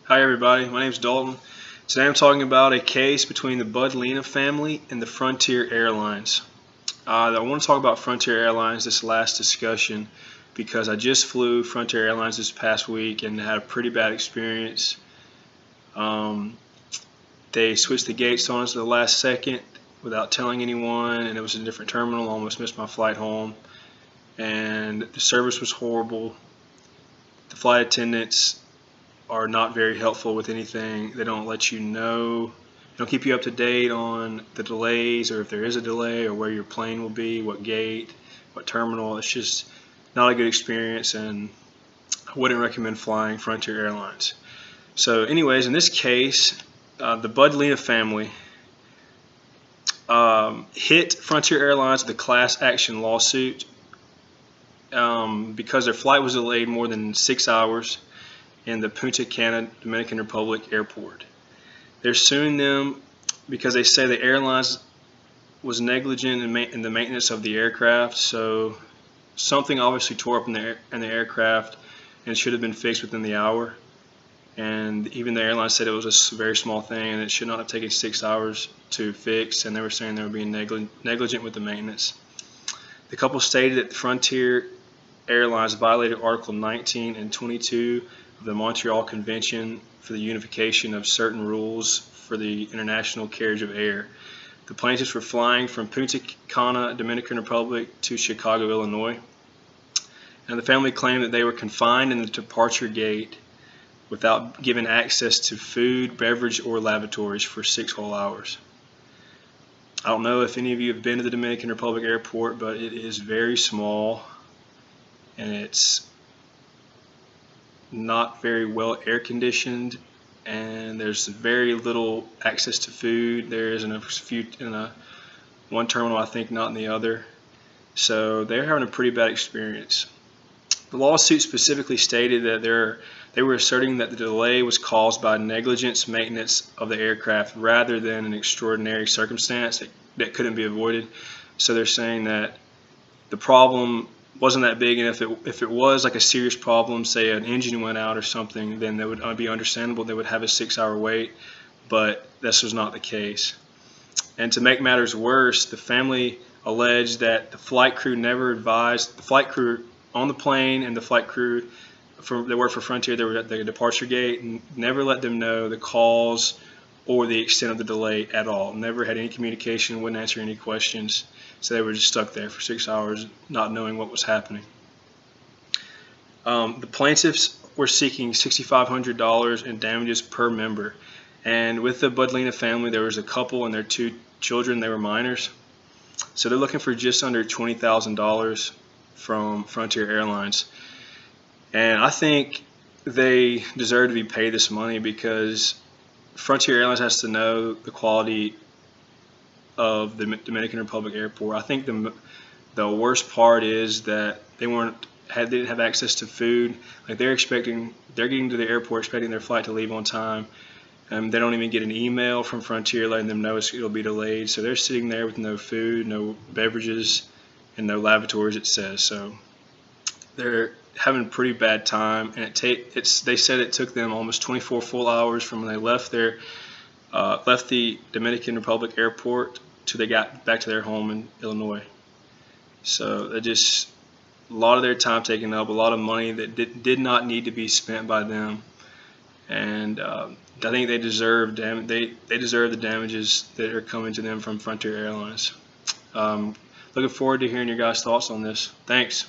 Hi everybody, my name is Dalton. Today I'm talking about a case between the Budylina family and the Frontier Airlines. I want to talk about Frontier Airlines this last discussion because I just flew Frontier Airlines this past week and had a pretty bad experience. They switched the gates on us at the last second without telling anyone, and it was a different terminal. I almost missed my flight home, and the service was horrible. The flight attendants are not very helpful with anything. They don't let you know, they don't keep you up to date on the delays or if there is a delay or where your plane will be, what gate, what terminal. It's just not a good experience, and I wouldn't recommend flying Frontier Airlines. So anyways, in this case, the Budylina family hit Frontier Airlines with a class action lawsuit because their flight was delayed more than 6 hours in the Punta Cana, Dominican Republic airport. They're suing them because they say the airlines was negligent in the maintenance of the aircraft. So something obviously tore up in the aircraft and should have been fixed within the hour. And even the airline said it was a very small thing and it should not have taken 6 hours to fix, and they were saying they were being negligent with the maintenance. The couple stated that Frontier Airlines violated Article 19 and 22 of the Montreal Convention for the unification of certain rules for the international carriage of air. The plaintiffs were flying from Punta Cana, Dominican Republic to Chicago, Illinois, and the family claimed that they were confined in the departure gate without given access to food, beverage, or lavatories for 6 whole hours. I don't know if any of you have been to the Dominican Republic airport, but it is very small and it's not very well air conditioned, and there's very little access to food. There is in one terminal, I think, not in the other. So they're having a pretty bad experience. The lawsuit specifically stated that they were asserting that the delay was caused by negligence maintenance of the aircraft rather than an extraordinary circumstance that couldn't be avoided. So they're saying that the problem wasn't that big, and if it was like a serious problem, say an engine went out or something, then that would be understandable. They would have a 6-hour wait, but this was not the case. And to make matters worse, the family alleged that the flight crew never advised the flight crew on the plane and the flight crew that worked for Frontier. They were at the departure gate and never let them know the cause or the extent of the delay at all. Never had any communication, wouldn't answer any questions. So they were just stuck there for 6 hours not knowing what was happening. The plaintiffs were seeking $6,500 in damages per member. And with the Budylina family, there was a couple and their 2 children. They were minors. So they're looking for just under $20,000 from Frontier Airlines. And I think they deserve to be paid this money because Frontier Airlines has to know the quality of the Dominican Republic airport. I think the worst part is that they didn't have access to food. Like they're getting to the airport expecting their flight to leave on time. They don't even get an email from Frontier letting them know it'll be delayed. So they're sitting there with no food, no beverages, and no lavatories, it says. So they're having a pretty bad time, and they said it took them almost 24 full hours from when they left the Dominican Republic airport till they got back to their home in Illinois. So they just a lot of their time taken up, a lot of money that did not need to be spent by them, and I think they deserve the damages that are coming to them from Frontier Airlines. Looking forward to hearing your guys' thoughts on this. Thanks.